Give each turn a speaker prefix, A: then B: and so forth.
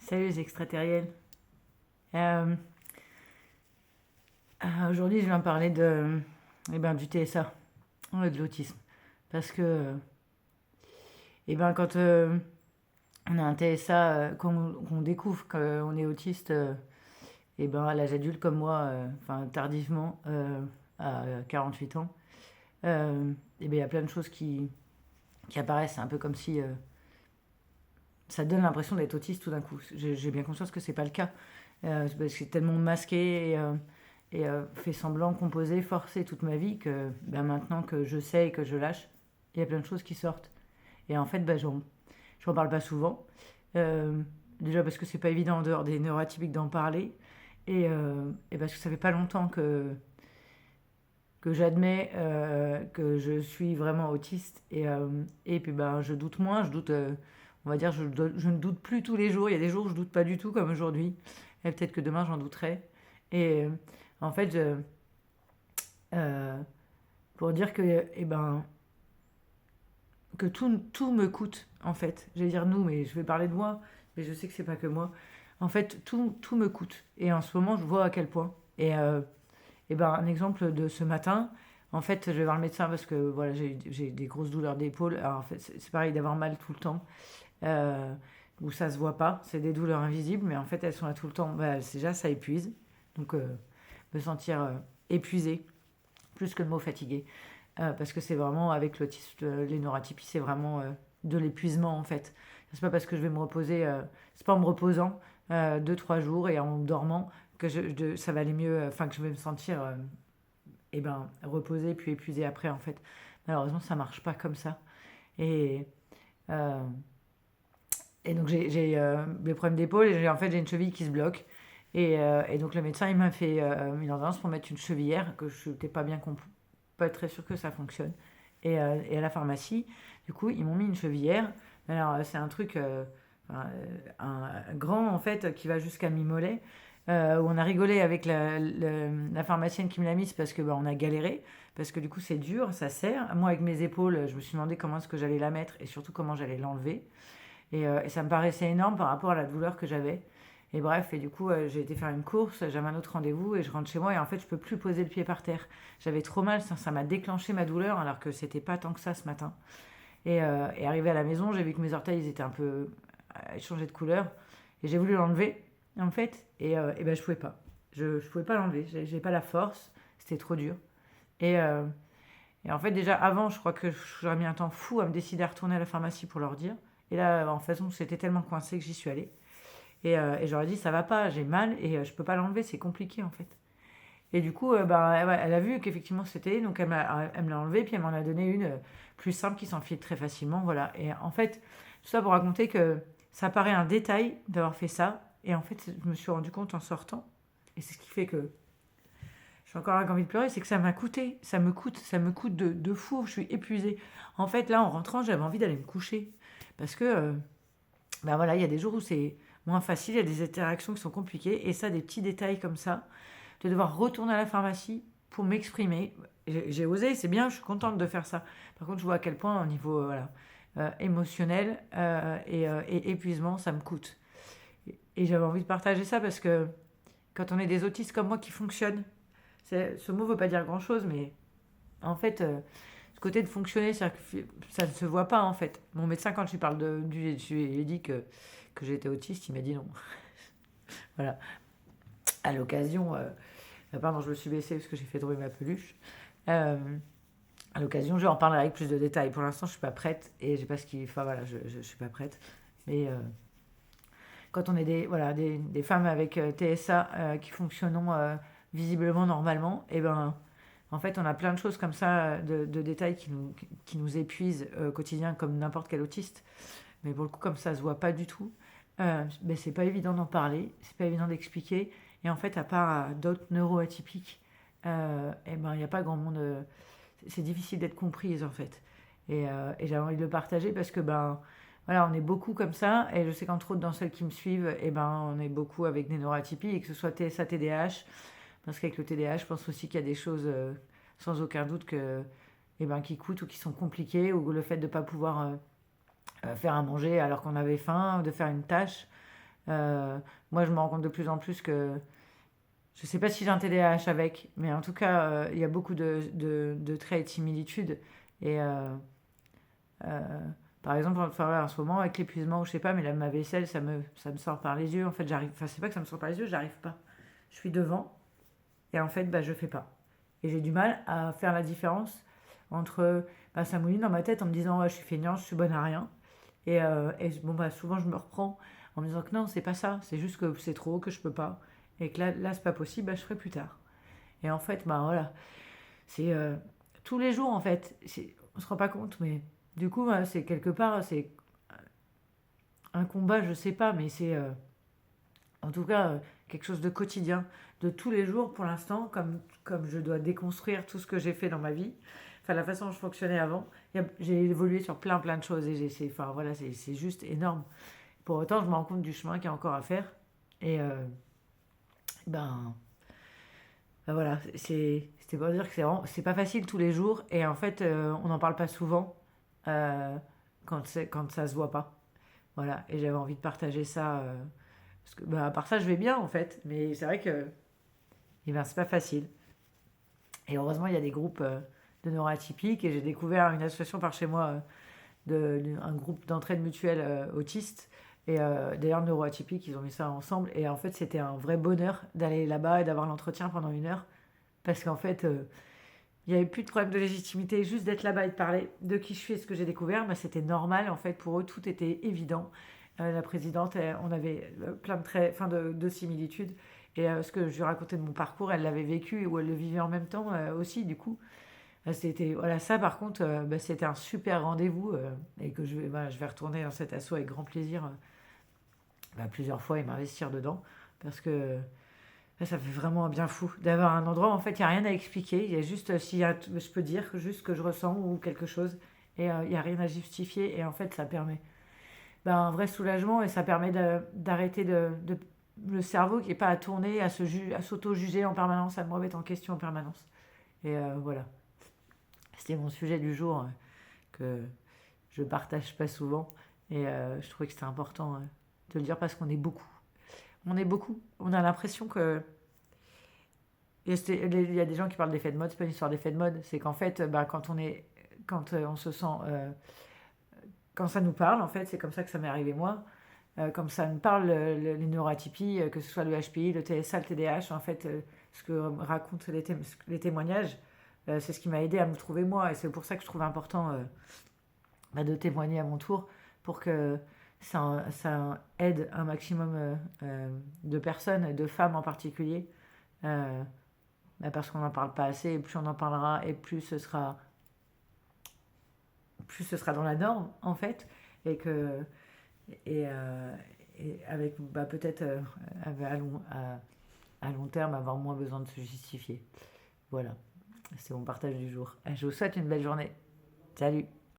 A: Salut les extraterriens. Euh, Aujourd'hui, je viens parler du TSA, de l'autisme. Parce que quand on a un TSA, qu'on découvre qu'on est autiste, à l'âge adulte comme moi, enfin tardivement, à 48 ans, il y a plein de choses qui apparaissent. C'est un peu comme si ça donne l'impression d'être autiste tout d'un coup. J'ai bien conscience que c'est pas le cas. Parce que c'est tellement masqué et fait semblant, composé, forcé toute ma vie que maintenant que je sais et que je lâche, il y a plein de choses qui sortent. Et en fait, j'en parle pas souvent. Euh, Déjà parce que c'est pas évident en dehors des neuroatypiques d'en parler. Et parce que ça fait pas longtemps que j'admets que je suis vraiment autiste. Et puis je doute moins, on va dire, je ne doute plus tous les jours. Il y a des jours où je doute pas du tout, comme aujourd'hui. Et peut-être que demain j'en douterai. Et en fait, euh, pour dire que tout me coûte, en fait. J'allais dire nous, mais je vais parler de moi, mais je sais que c'est pas que moi. En fait, tout me coûte. Et en ce moment, je vois à quel point. Un exemple de ce matin, en fait, je vais voir le médecin parce que voilà, j'ai des grosses douleurs d'épaule. Alors, en fait, c'est pareil d'avoir mal tout le temps, euh, où ça se voit pas. C'est des douleurs invisibles, mais en fait, elles sont là tout le temps. Déjà, ça épuise. Donc, me sentir épuisé, plus que le mot fatigué. Parce que c'est vraiment, avec l'autisme, les neuroatypies, c'est vraiment de l'épuisement, en fait. C'est pas parce que je vais me reposer, c'est pas en me reposant 2, 3 jours et en dormant que ça va aller mieux, enfin que je vais me sentir reposée puis épuisée après, en fait. Malheureusement, ça marche pas comme ça. Et, euh, et donc, j'ai des problèmes d'épaule et j'ai une cheville qui se bloque. Et donc, le médecin, il m'a fait une ordonnance pour mettre une chevillère que je n'étais pas très sûre que ça fonctionne. Et à la pharmacie, du coup, ils m'ont mis une chevillère. Alors, c'est un truc, un grand, en fait, qui va jusqu'à mi-mollet. Où on a rigolé avec la pharmacienne qui me l'a mise parce que on a galéré, parce que du coup c'est dur, ça serre. Moi avec mes épaules, je me suis demandé comment est-ce que j'allais la mettre et surtout comment j'allais l'enlever. Et ça me paraissait énorme par rapport à la douleur que j'avais. Et bref, et du coup, j'ai été faire une course, j'avais un autre rendez-vous et je rentre chez moi et en fait, je peux plus poser le pied par terre. J'avais trop mal, ça m'a déclenché ma douleur alors que c'était pas tant que ça ce matin. Et arrivé à la maison, j'ai vu que mes orteils ils étaient un peu changés de couleur et j'ai voulu l'enlever en fait je pouvais pas. Je pouvais pas l'enlever, j'ai pas la force, c'était trop dur. Et, euh, et en fait, déjà avant, je crois que j'aurais mis un temps fou à me décider à retourner à la pharmacie pour leur dire. Et là, en façon, j'étais tellement coincée que j'y suis allée. Et j'aurais dit, ça va pas, j'ai mal et je peux pas l'enlever, c'est compliqué en fait. Et du coup, elle a vu qu'effectivement c'était, donc elle me l'a enlevé, puis elle m'en a donné une plus simple qui s'enfile très facilement, voilà. Et en fait, tout ça pour raconter que ça paraît un détail d'avoir fait ça, et en fait, je me suis rendu compte en sortant, et c'est ce qui fait que j'ai encore envie de pleurer, c'est que ça m'a coûté, ça me coûte de fou, je suis épuisée. En fait, là, en rentrant, j'avais envie d'aller me coucher, parce que voilà, il y a des jours où c'est moins facile, il y a des interactions qui sont compliquées, et ça, des petits détails comme ça, de devoir retourner à la pharmacie pour m'exprimer. J'ai osé, c'est bien, je suis contente de faire ça. Par contre, je vois à quel point, au niveau émotionnel et épuisement, ça me coûte. Et j'avais envie de partager ça parce que quand on est des autistes comme moi qui fonctionnent, ce mot ne veut pas dire grand-chose, mais en fait, ce côté de fonctionner, c'est-à-dire que ça ne se voit pas en fait. Mon médecin, quand je lui parle je lui ai dit que j'étais autiste, il m'a dit non. Voilà. À l'occasion, pardon, je me suis baissée parce que j'ai fait tomber ma peluche. Euh, à l'occasion, je vais en parler avec plus de détails. Pour l'instant, je suis pas prête et j'ai pas ce qu'il. Enfin voilà, je suis pas prête. Mais quand on est des femmes avec TSA qui fonctionnent visiblement normalement, et en fait, on a plein de choses comme ça, de détails qui nous épuisent au quotidien, comme n'importe quel autiste. Mais pour le coup, comme ça se voit pas du tout, c'est pas évident d'en parler, c'est pas évident d'expliquer. Et en fait, à part d'autres neuroatypiques, il n'y a pas grand monde. C'est difficile d'être comprise en fait. Et j'avais envie de le partager parce que voilà, on est beaucoup comme ça. Et je sais qu'entre autres, dans celles qui me suivent, on est beaucoup avec des neuroatypies, et que ce soit TSA, TDAH. Parce qu'avec le TDAH, je pense aussi qu'il y a des choses sans aucun doute qui coûtent ou qui sont compliquées, ou le fait de ne pas pouvoir faire à manger alors qu'on avait faim, de faire une tâche. Euh, Moi, je me rends compte de plus en plus que je sais pas si j'ai un TDAH avec, mais en tout cas, il y a beaucoup de traits et de similitudes. Et euh, par exemple, enfin, voilà, en ce moment, avec l'épuisement, ou je sais pas, mais là, ma vaisselle, ça me sort par les yeux. En fait, j'arrive. Enfin, c'est pas que ça me sort par les yeux, j'arrive pas. Je suis devant et en fait, bah, je fais pas. Et j'ai du mal à faire la différence entre. Bah, ça mouline dans ma tête en me disant, ouais, je suis feignante, je suis bonne à rien. Et bon, bah, souvent, je me reprends en me disant que non, c'est pas ça. C'est juste que c'est trop, que je peux pas. Et que là c'est pas possible, bah, je ferai plus tard. Et en fait, bah voilà, c'est tous les jours en fait. On se rend pas compte, mais du coup, bah, c'est quelque part, c'est un combat, je sais pas, mais c'est en tout cas quelque chose de quotidien, de tous les jours pour l'instant, comme je dois déconstruire tout ce que j'ai fait dans ma vie. Enfin, la façon dont je fonctionnais avant, j'ai évolué sur plein de choses et enfin voilà, c'est juste énorme. Pour autant, je me rends compte du chemin qu'il y a encore à faire. Et ben, voilà, c'était pour dire que c'est pas facile tous les jours et en fait, on n'en parle pas souvent euh, quand ça se voit pas. Voilà, et j'avais envie de partager ça parce que bah, à part ça, je vais bien en fait, mais c'est vrai que eh ben, c'est pas facile. Et heureusement, il y a des groupes de neuroatypiques et j'ai découvert une association par chez moi, un groupe d'entraide mutuelle autistes. Et d'ailleurs, neuroatypiques, ils ont mis ça ensemble. Et en fait, c'était un vrai bonheur d'aller là-bas et d'avoir l'entretien pendant 1 heure. Parce qu'en fait, il n'y avait plus de problème de légitimité, juste d'être là-bas et de parler de qui je suis et ce que j'ai découvert, bah, c'était normal en fait pour eux, tout était évident. La présidente, on avait plein de traits, enfin de similitudes. Et ce que je lui racontais de mon parcours, elle l'avait vécu ou elle le vivait en même temps aussi, du coup. C'était, voilà, ça par contre, bah, c'était un super rendez-vous et que voilà, je vais retourner dans cet assaut avec grand plaisir bah, plusieurs fois et m'investir dedans parce que là, ça fait vraiment un bien fou d'avoir un endroit où en fait il n'y a rien à expliquer. Il y a juste, s'il y a, je peux dire juste ce que je ressens ou quelque chose et il n'y a rien à justifier. Et en fait, ça permet ben, un vrai soulagement et ça permet d'arrêter le cerveau qui n'est pas à tourner, à s'auto-juger en permanence, à me remettre en question en permanence. Et voilà, c'était mon sujet du jour que je partage pas souvent. Et je trouvais que c'était important de le dire parce qu'on est beaucoup. On est beaucoup. On a l'impression que il y a des gens qui parlent d'effet de mode, c'est pas une histoire d'effet de mode, c'est qu'en fait, bah, quand on se sent, quand ça nous parle, en fait, c'est comme ça que ça m'est arrivé moi, comme ça me parle les neuroatypies, que ce soit le HPI, le TSA, le TDAH, en fait, ce que racontent les témoignages, c'est ce qui m'a aidé à me trouver moi, et c'est pour ça que je trouve important bah, de témoigner à mon tour, pour que ça aide un maximum de personnes, de femmes en particulier, euh, bah, parce qu'on n'en parle pas assez, et plus on en parlera, et plus ce sera dans la norme, en fait, et que et, et avec bah, peut-être à long terme avoir moins besoin de se justifier. Voilà, c'est mon partage du jour. Je vous souhaite une belle journée. Salut.